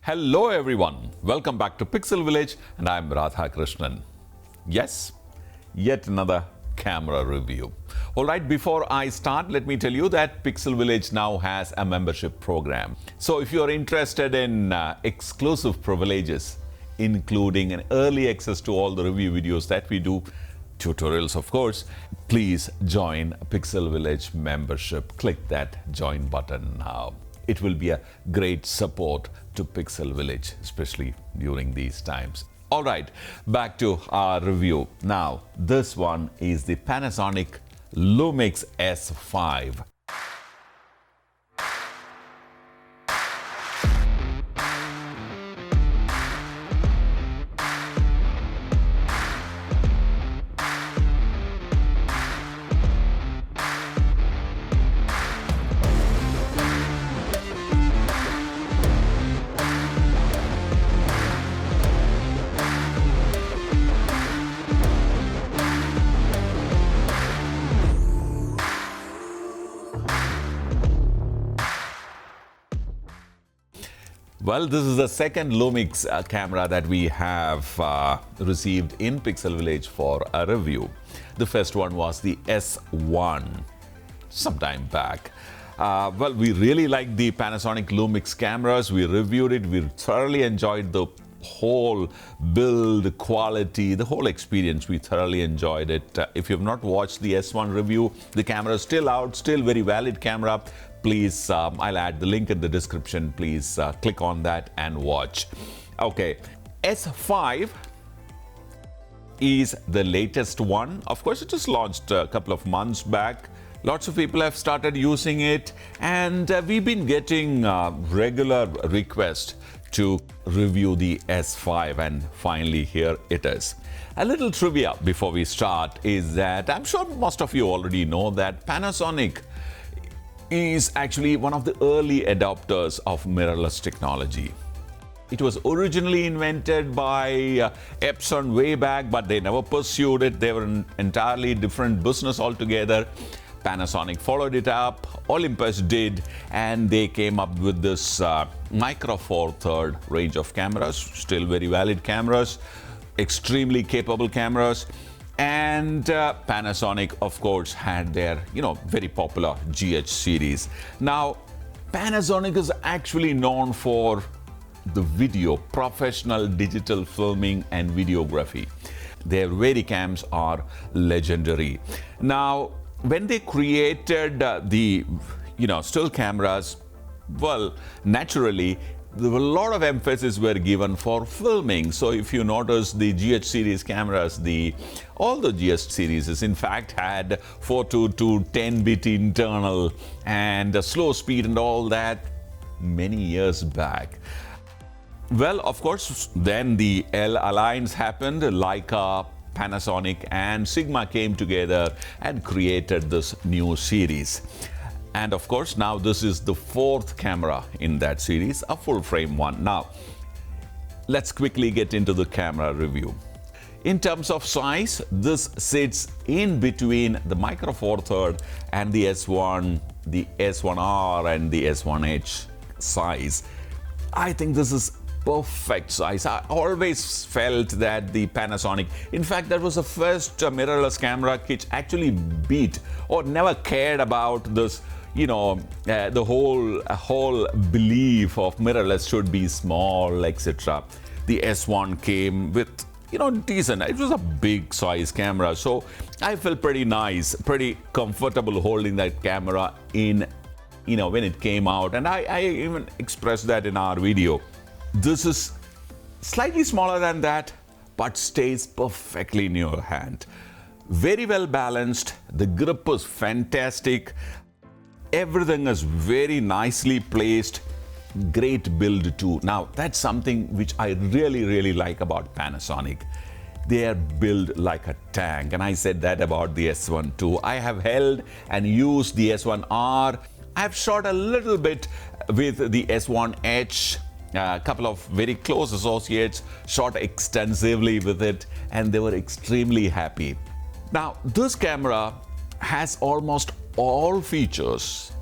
Hello everyone, welcome back to Pixel Village and I'm Radha Krishnan. Yes, yet another camera review. Alright, before I start, let me tell you that Pixel Village now has a membership program. So if you're interested in exclusive privileges, including an early access to all the review videos that we do, tutorials of course, please join Pixel Village membership. Click that join button now. It will be a great support to Pixel Village, especially during these times. All right, back to our review. Now, this one is the Panasonic Lumix S5. Well, this is the second Lumix camera that we have received in Pixel Village for a review. The first one was the S1 some time back. Well, we really like the Panasonic Lumix cameras. We reviewed it. We thoroughly enjoyed the whole build quality, the whole experience. We thoroughly enjoyed it. If you have not watched the S1 review, the camera is still out, still very valid camera. Please, I'll add the link in the description. Please click on that and watch. Okay, S5 is the latest one. Of course, it just launched a couple of months back. Lots of people have started using it, and we've been getting regular requests to review the S5, and finally here it is. A little trivia before we start is that I'm sure most of you already know that Panasonic is actually one of the early adopters of mirrorless technology. It was originally invented by Epson way back, but they never pursued it. They were an entirely different business altogether. Panasonic followed it up, Olympus did, and they came up with this Micro Four Third range of cameras, still very valid cameras, extremely capable cameras. And Panasonic, of course, had their, very popular GH series. Now, Panasonic is actually known for the video, professional digital filming and videography. Their Vericams are legendary. Now, when they created the, still cameras, well, naturally, there were a lot of emphasis were given for filming. So if you notice the GH series cameras, all the GH series in fact had 422 10-bit internal and a slow speed and all that many years back. Well, of course, then the L Alliance happened. Leica, Panasonic and Sigma came together and created this new series. And of course, now this is the fourth camera in that series, a full frame one. Now, let's quickly get into the camera review. In terms of size, this sits in between the Micro Four Third and the S1, the S1R and the S1H size. I think this is perfect size. I always felt that the Panasonic, in fact, that was the first mirrorless camera which actually beat or never cared about this, the whole belief of mirrorless should be small, etc. The S1 came with, decent. It was a big size camera, so I felt pretty nice, pretty comfortable holding that camera in, when it came out, and I even expressed that in our video. This is slightly smaller than that, but stays perfectly in your hand. Very well balanced. The grip is fantastic. Everything is very nicely placed. Great build too. Now, that's something which I really like about Panasonic. They are built like a tank, and I said that about the S1 too. I have held and used the S1R. I've shot a little bit with the S1H. A couple of very close associates shot extensively with it, and they were extremely happy. Now, this camera has almost all features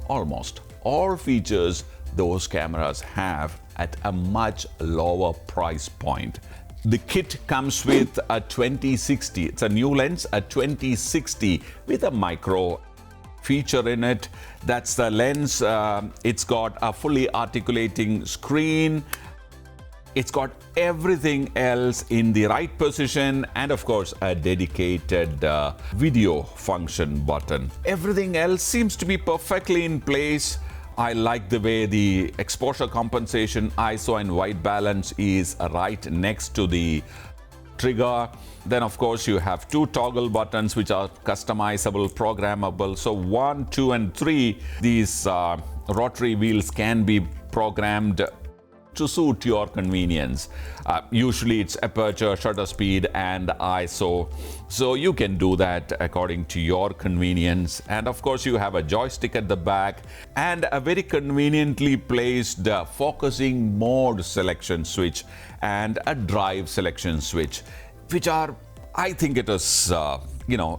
those cameras have at a much lower price point. The kit comes with a 2060. It's a new lens, a 2060 with a micro feature in it. That's the lens. It's got a fully articulating screen. It's got everything else in the right position, and of course a dedicated video function button. Everything else seems to be perfectly in place. I like the way the exposure compensation, ISO and white balance is right next to the trigger. Then of course you have two toggle buttons which are customizable, programmable. So 1, 2 and 3, these rotary wheels can be programmed to suit your convenience. Usually it's aperture, shutter speed and ISO. So you can do that according to your convenience. And of course you have a joystick at the back and a very conveniently placed focusing mode selection switch and a drive selection switch, which are, I think it is,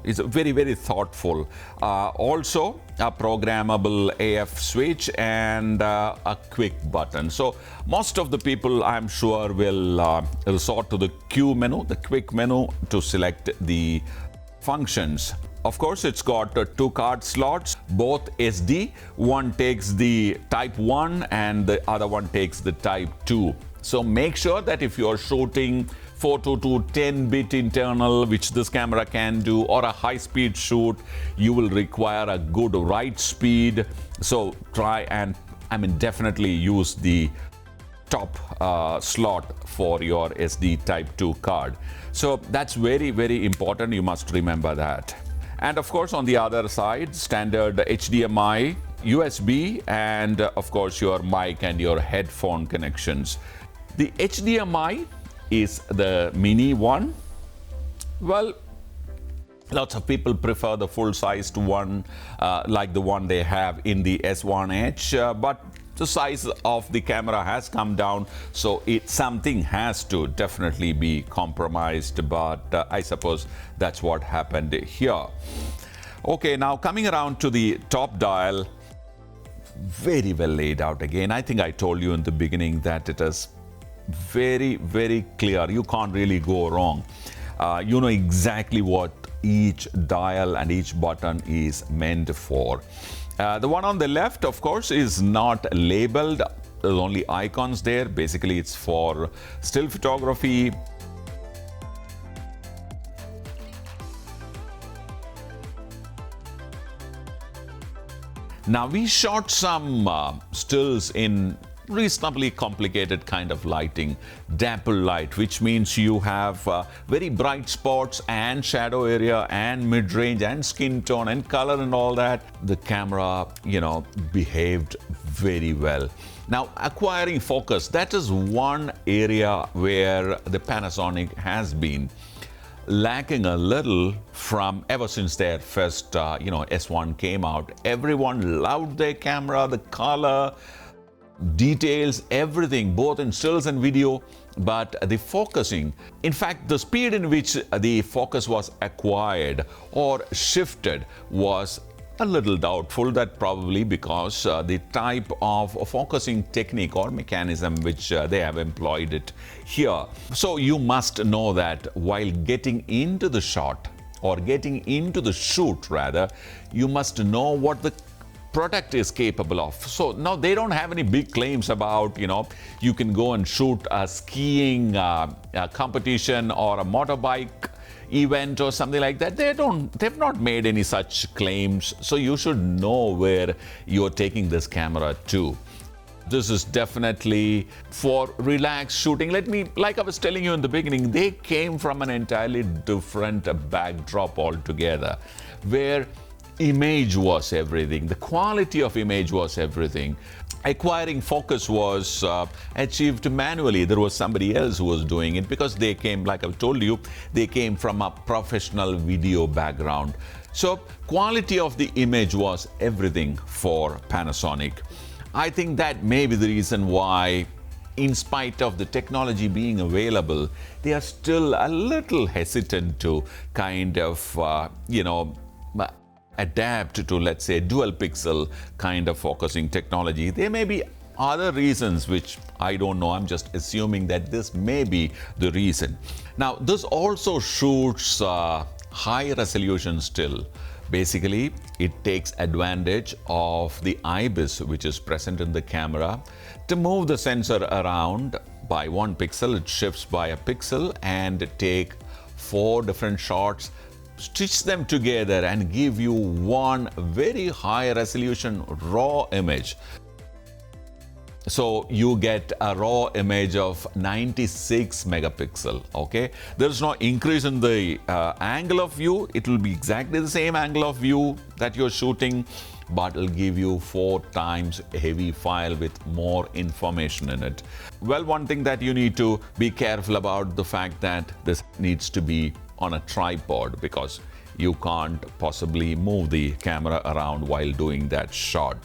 is very, very thoughtful. Also, a programmable AF switch and a quick button. So most of the people, I'm sure, will resort to the Q menu, the quick menu, to select the functions. Of course, it's got 2 card slots, both SD. One takes the Type 1 and the other one takes the Type 2. So make sure that if you're shooting photo to 10-bit internal, which this camera can do, or a high-speed shoot, you will require a good write speed. So try and, definitely use the top slot for your SD Type 2 card. So that's very, very important. You must remember that. And of course, on the other side, standard HDMI, USB, and of course your mic and your headphone connections. The HDMI is the mini one. Well, lots of people prefer the full-sized one, like the one they have in the S1H, but the size of the camera has come down, so something has to definitely be compromised, but I suppose that's what happened here. Okay, now coming around to the top dial, very well laid out again. I think I told you in the beginning that it is very, very clear. You can't really go wrong. You know exactly what each dial and each button is meant for. The one on the left, of course, is not labeled. There's only icons there. Basically, it's for still photography. Now, we shot some stills in reasonably complicated kind of lighting, dapple light, which means you have very bright spots and shadow area and mid-range and skin tone and color and all that. The camera, behaved very well. Now, acquiring focus, that is one area where the Panasonic has been lacking a little from ever since their first, S1 came out. Everyone loved their camera, the color, details, everything, both in stills and video, but the focusing, in fact, the speed in which the focus was acquired or shifted was a little doubtful. That probably because the type of focusing technique or mechanism which they have employed it here. So you must know that while getting into the shot or getting into the shoot rather, you must know what the product is capable of. So now they don't have any big claims about, you can go and shoot a skiing competition or a motorbike event or something like that. They've not made any such claims. So you should know where you're taking this camera to. This is definitely for relaxed shooting. Like I was telling you in the beginning, they came from an entirely different backdrop altogether, where image was everything. The quality of image was everything. Acquiring focus was achieved manually. There was somebody else who was doing it because they came, like I've told you, they came from a professional video background. So quality of the image was everything for Panasonic. I think that may be the reason why, in spite of the technology being available, they are still a little hesitant to kind of, adapt to, let's say, dual pixel kind of focusing technology. They may be other reasons which I don't know. I'm just assuming that this may be the reason. Now, this also shoots high resolution still. Basically, it takes advantage of the IBIS which is present in the camera to move the sensor around by 1 pixel. It shifts by a pixel and take 4 different shots, stitch them together and give you one very high resolution raw image. So you get a raw image of 96 megapixel. Okay, there is no increase in the angle of view. It will be exactly the same angle of view that you're shooting, but it'll give you 4 times heavy file with more information in it. Well, one thing that you need to be careful about the fact that this needs to be on a tripod, because you can't possibly move the camera around while doing that shot.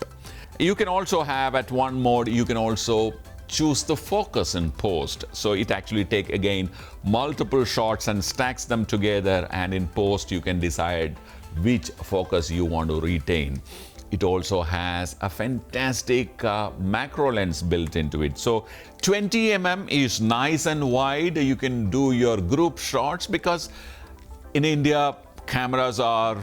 You can also have at one mode, you can also choose the focus in post. So it actually takes again multiple shots and stacks them together, and in post you can decide which focus you want to retain. It also has a fantastic macro lens built into it. So 20 mm is nice and wide. You can do your group shots, because in India cameras are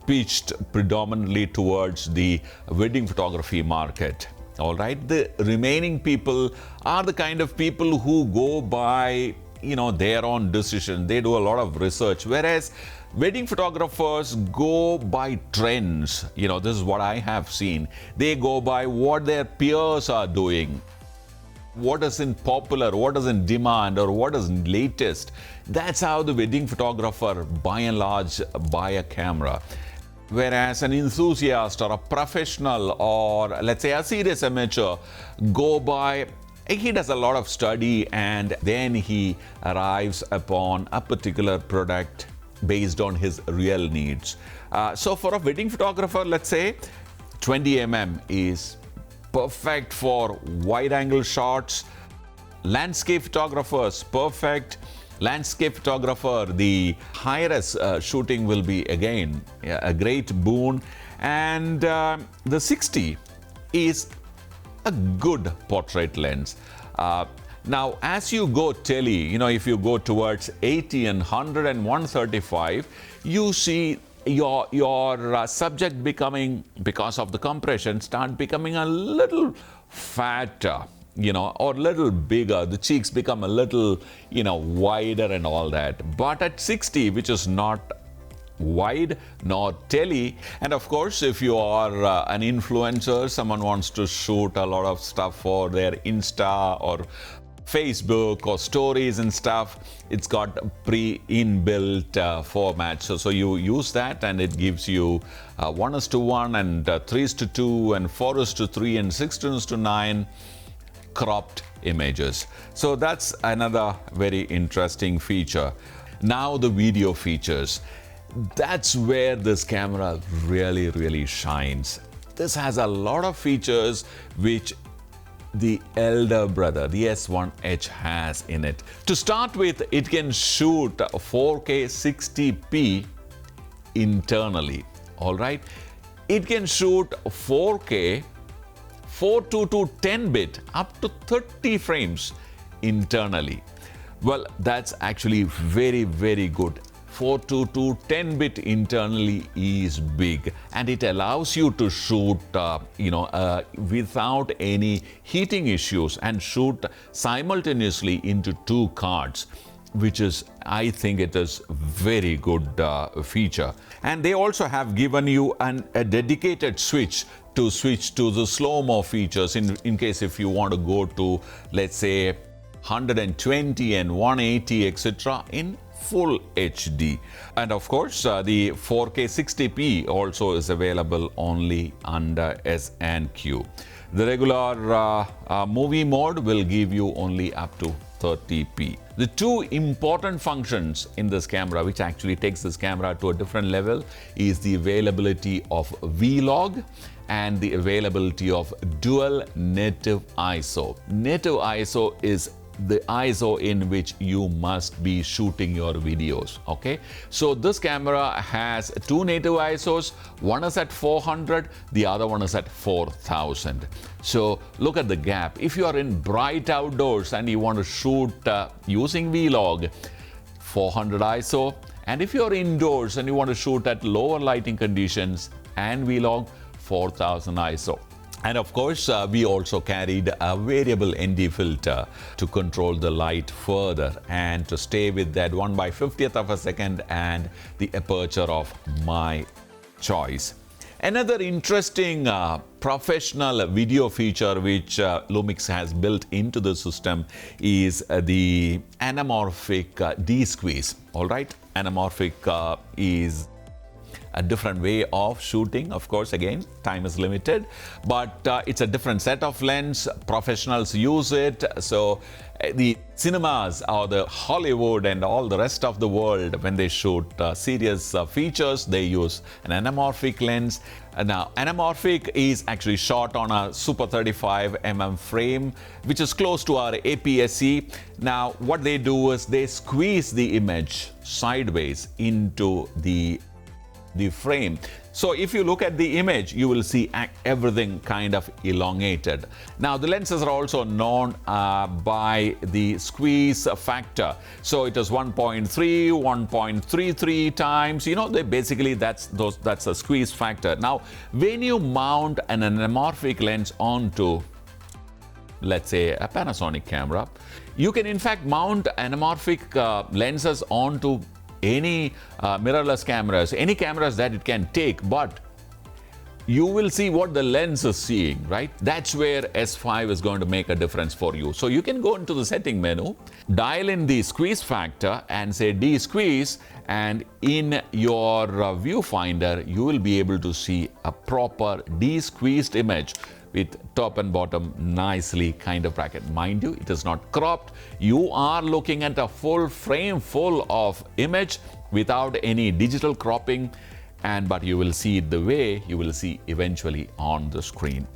pitched predominantly towards the wedding photography market. All right, the remaining people are the kind of people who go by, their own decision. They do a lot of research, whereas wedding photographers go by trends. This is what I have seen. They go by what their peers are doing, what is in popular, what is in demand, or what is latest. That's how the wedding photographer by and large buy a camera. Whereas an enthusiast or a professional, or let's say a serious amateur, go by, he does a lot of study and then he arrives upon a particular product based on his real needs. So for a wedding photographer, let's say 20 mm is perfect for wide angle shots. Landscape photographers, perfect. Landscape photographer, the high-res shooting will be again a great boon. And the 60 is a good portrait lens. Now, as you go tele, if you go towards 80 and 100 and 135, you see your subject becoming, because of the compression, start becoming a little fatter, or a little bigger. The cheeks become a little, wider and all that. But at 60, which is not wide nor tele, and of course, if you are an influencer, someone wants to shoot a lot of stuff for their Insta or Facebook or stories and stuff, it's got pre-inbuilt format. So you use that and it gives you 1:1 and 3:2 and 4:3 and 6:9 cropped images. So that's another very interesting feature. Now the video features. That's where this camera really shines. This has a lot of features which the elder brother, the S1H, has in it. To start with, it can shoot 4K 60p internally. All right, it can shoot 4K 422 10-bit up to 30 frames internally. Well, that's actually very good. 422 10-bit internally is big, and it allows you to shoot without any heating issues and shoot simultaneously into 2 cards, which is, I think it is very good feature. And they also have given you a dedicated switch to the slow-mo features in case if you want to go to, let's say, 120 and 180 etc. in full HD. And of course, the 4K 60p also is available only under S&Q. The regular movie mode will give you only up to 30p. The 2 important functions in this camera, which actually takes this camera to a different level, is the availability of Vlog and the availability of dual native ISO. Native ISO is the ISO in which you must be shooting your videos. Okay, so this camera has two native ISOs. One is at 400, the other one is at 4000. So look at the gap. If you are in bright outdoors and you want to shoot using Vlog, 400 ISO, and if you're indoors and you want to shoot at lower lighting conditions and Vlog, 4000 ISO. And of course, we also carried a variable ND filter to control the light further and to stay with that 1/50th of a second and the aperture of my choice. Another interesting professional video feature which Lumix has built into the system is the Anamorphic DSqueeze. All right, Anamorphic is a different way of shooting. Of course, again, time is limited, but it's a different set of lens. Professionals use it. So the cinemas or the Hollywood and all the rest of the world, when they shoot serious features, they use an anamorphic lens. Now, anamorphic is actually shot on a Super 35mm frame, which is close to our APS-C. Now, what they do is they squeeze the image sideways into the frame. So if you look at the image, you will see everything kind of elongated. Now the lenses are also known by the squeeze factor. So it is 1.3, 1.33 times. You know, they basically that's a squeeze factor. Now, when you mount an anamorphic lens onto, let's say, a Panasonic camera, you can in fact mount anamorphic lenses onto any mirrorless cameras, any cameras that it can take, but you will see what the lens is seeing, right? That's where S5 is going to make a difference for you. So you can go into the setting menu, dial in the squeeze factor and say de-squeeze, and in your viewfinder, you will be able to see a proper de-squeezed image with top and bottom nicely kind of bracket. Mind you, it is not cropped. You are looking at a full frame full of image without any digital cropping, but you will see it the way you will see eventually on the screen.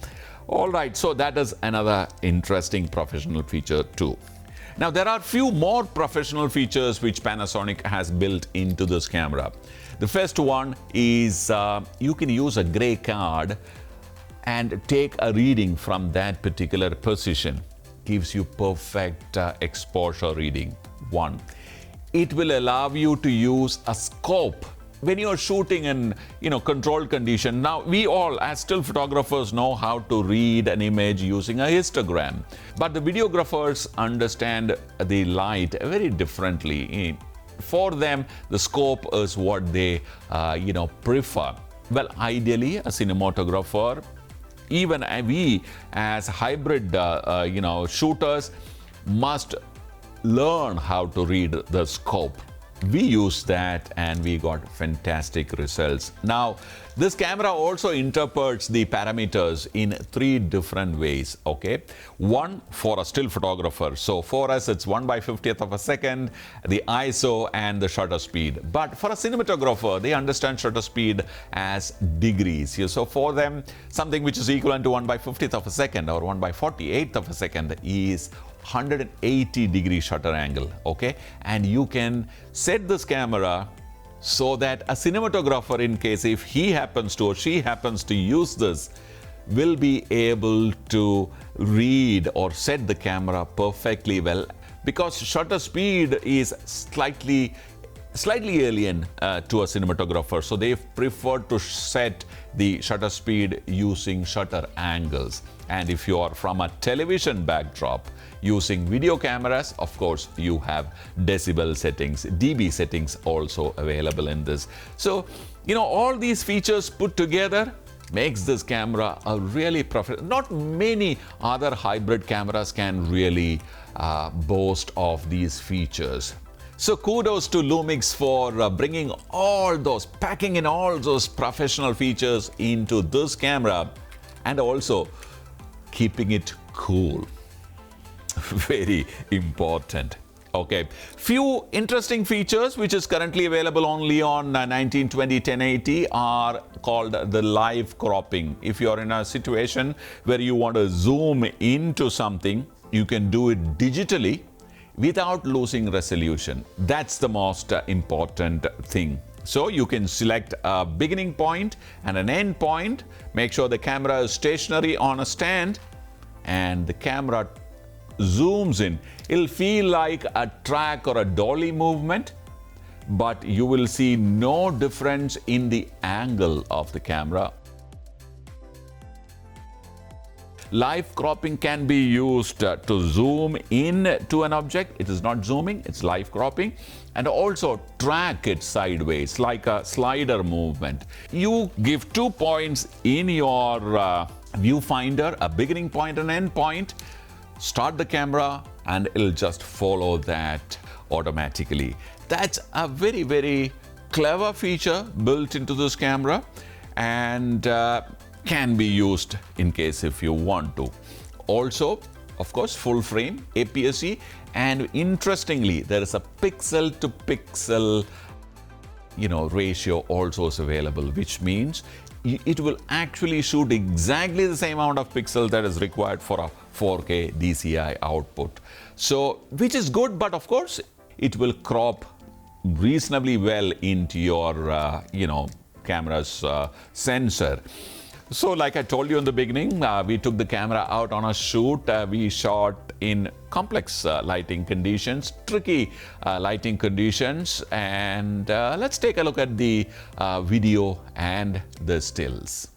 All right, so that is another interesting professional feature too. Now, there are few more professional features which Panasonic has built into this camera. The first one is you can use a gray card and take a reading from that particular position. Gives you perfect exposure reading. One, it will allow you to use a scope when you're shooting in controlled condition. Now, we all as still photographers know how to read an image using a histogram, but the videographers understand the light very differently. For them, the scope is what they prefer. Well, ideally, a cinematographer, even we as hybrid shooters, must learn how to read the scope. We used that and we got fantastic results. Now, this camera also interprets the parameters in 3 different ways, okay? One, for a still photographer. So for us, it's 1/50th of a second, the ISO and the shutter speed. But for a cinematographer, they understand shutter speed as degrees. So for them, something which is equivalent to 1/50th of a second or 1/48th of a second is 180-degree shutter angle, okay? And you can set this camera so that a cinematographer, in case if he happens to or she happens to use this, will be able to read or set the camera perfectly well, because shutter speed is slightly alien to a cinematographer. So they've preferred to set the shutter speed using shutter angles. And if you are from a television backdrop using video cameras, of course, you have decibel settings, dB settings also available in this. So, all these features put together makes this camera a really professional. Not many other hybrid cameras can really boast of these features. So kudos to Lumix for packing in all those professional features into this camera, and also keeping it cool. Very important. Okay, few interesting features which is currently available only on 1920 1080 are called the live cropping. If you are in a situation where you want to zoom into something, you can do it digitally without losing resolution. That's the most important thing. So you can select a beginning point and an end point. Make sure the camera is stationary on a stand and the camera zooms in. It'll feel like a track or a dolly movement, but you will see no difference in the angle of the camera. Live cropping can be used to zoom in to an object. It is not zooming, it's live cropping. And also track it sideways like a slider movement. You give 2 points in your viewfinder, a beginning point and end point. Start the camera and it'll just follow that automatically. That's a very, very clever feature built into this camera, and can be used in case if you want to. Also, of course, full frame APS-C, and interestingly, there is a pixel to pixel ratio also is available, which means it will actually shoot exactly the same amount of pixels that is required for a 4K DCI output. So, which is good, but of course, it will crop reasonably well into your camera's sensor. So like I told you in the beginning, we took the camera out on a shoot. We shot in complex lighting conditions, tricky lighting conditions, and let's take a look at the video and the stills.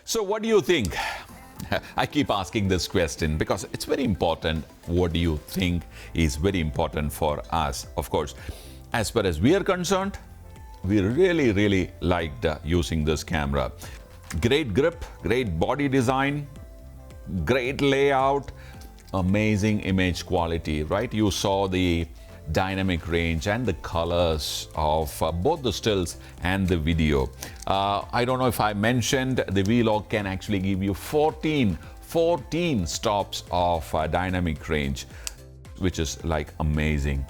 So what do you think? I keep asking this question because it's very important. What do you think is very important for us? Of course, as far as we are concerned, we really liked using this camera. Great grip, great body design, great layout, amazing image quality, right? You saw the dynamic range and the colors of both the stills and the video. I don't know if I mentioned, the Viilage can actually give you 14 stops of dynamic range, which is like amazing.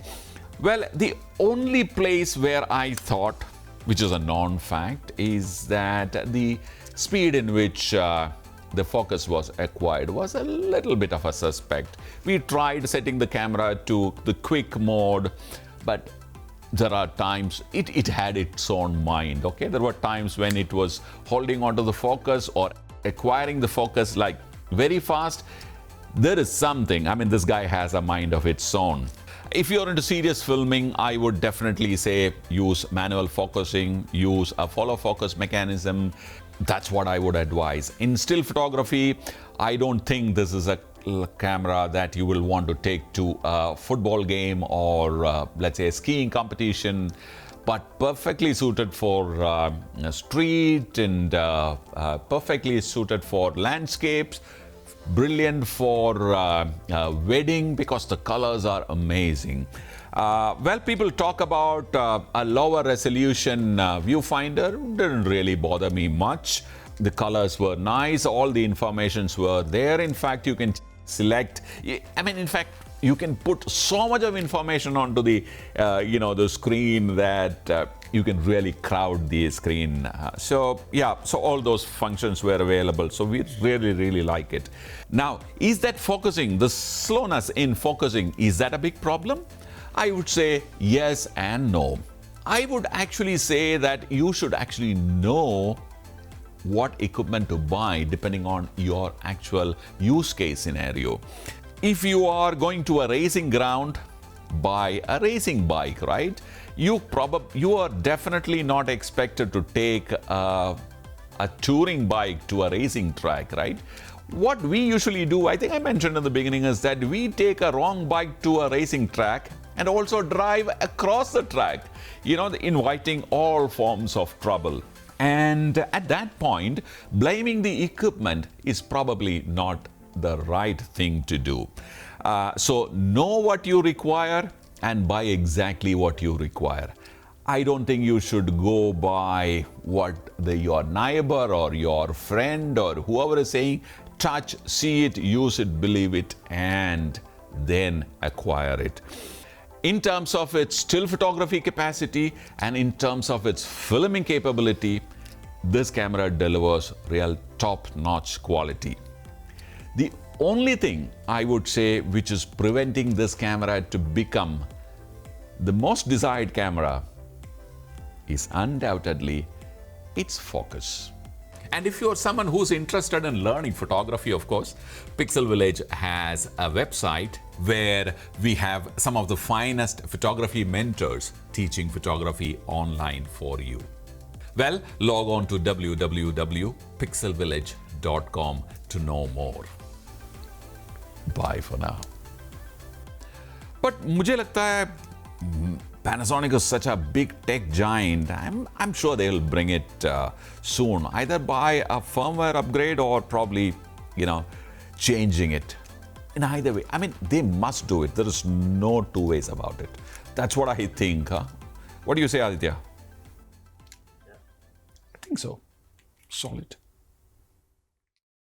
Well, the only place where I thought, which is a non-fact, is that the speed in which the focus was acquired was a little bit of a suspect. We tried setting the camera to the quick mode, but there are times it had its own mind, okay? There were times when it was holding onto the focus or acquiring the focus like very fast. There is something, I mean, this guy has a mind of its own. If you're into serious filming, I would definitely say use manual focusing, use a follow focus mechanism. That's what I would advise. In still photography, I don't think this is a camera that you will want to take to a football game or let's say a skiing competition, but perfectly suited for street and perfectly suited for landscapes. Brilliant for wedding because the colors are amazing. Well, people talk about a lower resolution viewfinder. Didn't really bother me much. The colors were nice. All the informations were there. In fact, you can select. I mean, in fact, you can put so much of information onto the the screen that you can really crowd the screen. So all those functions were available. So we really like it. Now, is that focusing, the slowness in focusing, is that a big problem? I would say yes and no. I would actually say that you should actually know what equipment to buy depending on your actual use case scenario. If you are going to a racing ground, buy a racing bike, right? You are definitely not expected to take a touring bike to a racing track, right? What we usually do, I think I mentioned in the beginning, is that we take a wrong bike to a racing track and also drive across the track, inviting all forms of trouble. And at that point, blaming the equipment is probably not the right thing to do. So know what you require and buy exactly what you require. I don't think you should go by what your neighbor or your friend or whoever is saying. Touch, see it, use it, believe it, and then acquire it. In terms of its still photography capacity and in terms of its filming capability, this camera delivers real top-notch quality. The only thing I would say which is preventing this camera to become the most desired camera is undoubtedly its focus. And if you're someone who's interested in learning photography, of course, Pixel Viilage has a website where we have some of the finest photography mentors teaching photography online for you. Well, log on to www.pixelvillage.com to know more. Bye for now. But मुझे लगता है Panasonic is such a big tech giant. I'm sure they'll bring it soon. Either buy a firmware upgrade or probably, changing it. In either way, I mean, they must do it. There is no two ways about it. That's what I think. Huh? What do you say, Aditya? I think so. Solid.